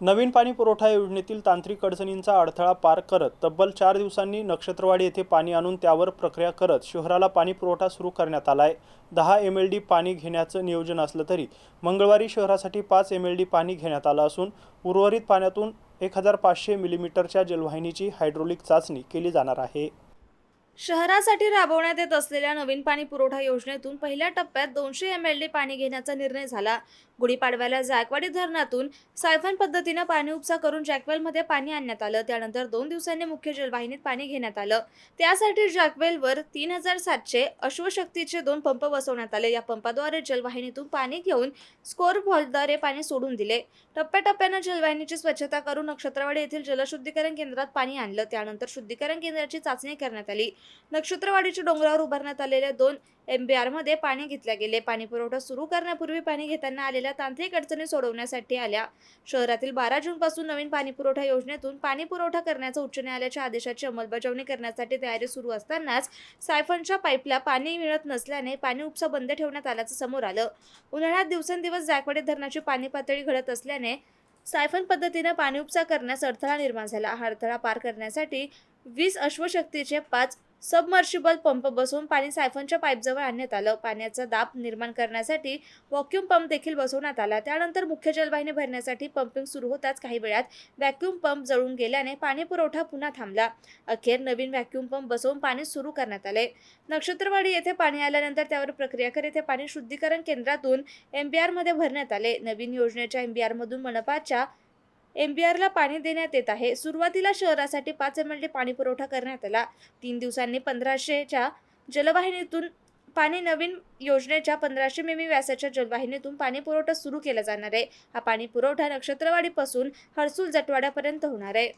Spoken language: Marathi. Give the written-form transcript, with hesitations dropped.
नवीन पाणी पुरवठा योजनेतील तांत्रिक अडचणींचा अडथळा पार करत तब्बल 4 दिवसांनी नक्षत्रवाडी येथे पाणी आणून त्यावर प्रक्रिया करत शहराला पाणी पुरवठा सुरू करण्यात आला आहे। 10 MLD पाणी घेण्याचं नियोजन असलं तरी मंगळवारी शहरासाठी 5 MLD पाणी घेण्यात आलं असून उर्वरित पाण्यातून 1500 मिलीमीटरच्या जलवाहिनीची हायड्रोलिक चाचणी केली जाणार आहे। शहरासाठी राबवण्यात येत असलेल्या नवीन पाणी पुरवठा योजनेतून पहिल्या टप्प्यात 200 MLD पाणी घेण्याचा निर्णय झाला। गुढीपाडव्याला जायकवाडी धरणातून सायफन पद्धतीने पाणी उपसा करून जॅकवेलमध्ये पाणी आणण्यात आलं। त्यानंतर 2 दिवसांनी मुख्य जलवाहिनीत पाणी घेण्यात आलं। त्यासाठी जॅकवेलवर 3700 अश्वशक्तीचे 2 पंप बसवण्यात आले। या पंपाद्वारे जलवाहिनीतून पाणी घेऊन स्कोर व्हॉल्व्हद्वारे पाणी सोडून दिले। टप्प्याटप्प्याने जलवाहिनीची स्वच्छता करून नक्षत्रवाडी येथील जलशुद्धीकरण केंद्रात पाणी आणलं। त्यानंतर शुद्धीकरण केंद्राची चाचणी करण्यात आली। नक्षत्रवाडीच्या डोंगरावर उभारण्यात आलेल्या 2 MBR मध्ये पाणी घेतले गेले। पाणी पुरवठा सुरू करण्यापूर्वी पाणी घेताना आलेल्या तांत्रिक अडचणी सोडवण्यासाठी आल्या। शहरातील 12 जूनपासून नवीन पाणी पुरवठा योजनेतून पाणी पुरवठा करण्याचा उच्च न्यायालयाच्या आदेशाची अंमलबजावणी करण्यासाठी तयारी सुरू असतानाच सायफनच्या पाईपला पाणी मिळत नसल्याने पाणी उपसा बंद ठेवण्यात आल्याचं समोर आलं। उन्हाळ्यात दिवसेंदिवस जायकवाडी धरणाची पाणी पातळी घटत असल्याने सायफन पद्धतीने पाणी उपसा करण्यास अडथळा निर्माण झाला। हा अडथळा पार करण्यासाठी 20 अश्वशक्तीचे 5 सबमर्शिबल पंप बसवून पाणी सायफनच्या पाईपजवळ आणण्यात आलं। पाण्याचा दाब निर्माण करण्यासाठी व्हॅक्यूम पंप देखील बसवण्यात आला। त्यानंतर मुख्य जलवाहिनी भरण्यासाठी पंपिंग सुरू होताच काही वेळात व्हॅक्यूम पंप जळून गेल्याने पाणी पुरवठा पुन्हा थांबला। अखेर नवीन व्हॅक्यूम पंप बसवून पाणी सुरू करण्यात आले। नक्षत्रवाडी येथे पाणी आल्यानंतर त्यावर प्रक्रिया करीत येथे पाणी शुद्धीकरण केंद्रातून MBR मध्ये भरण्यात आले। नवीन योजनेच्या MBR मधून मनपाच्या MBR ला पाणी देण्यात येत आहे। सुरुवातीला शहरासाठी 5 MLD पाणी पुरवठा करण्यात आला। 3 दिवसांनी 1500च्या जलवाहिनीतून पाणी नवीन योजनेच्या 1500 मिमी व्यासाच्या जलवाहिनीतून पाणी पुरवठा सुरू केला जाणार आहे। हा पाणी पुरवठा नक्षत्रवाडीपासून हर्सुल जटवाड्यापर्यंत होणार आहे।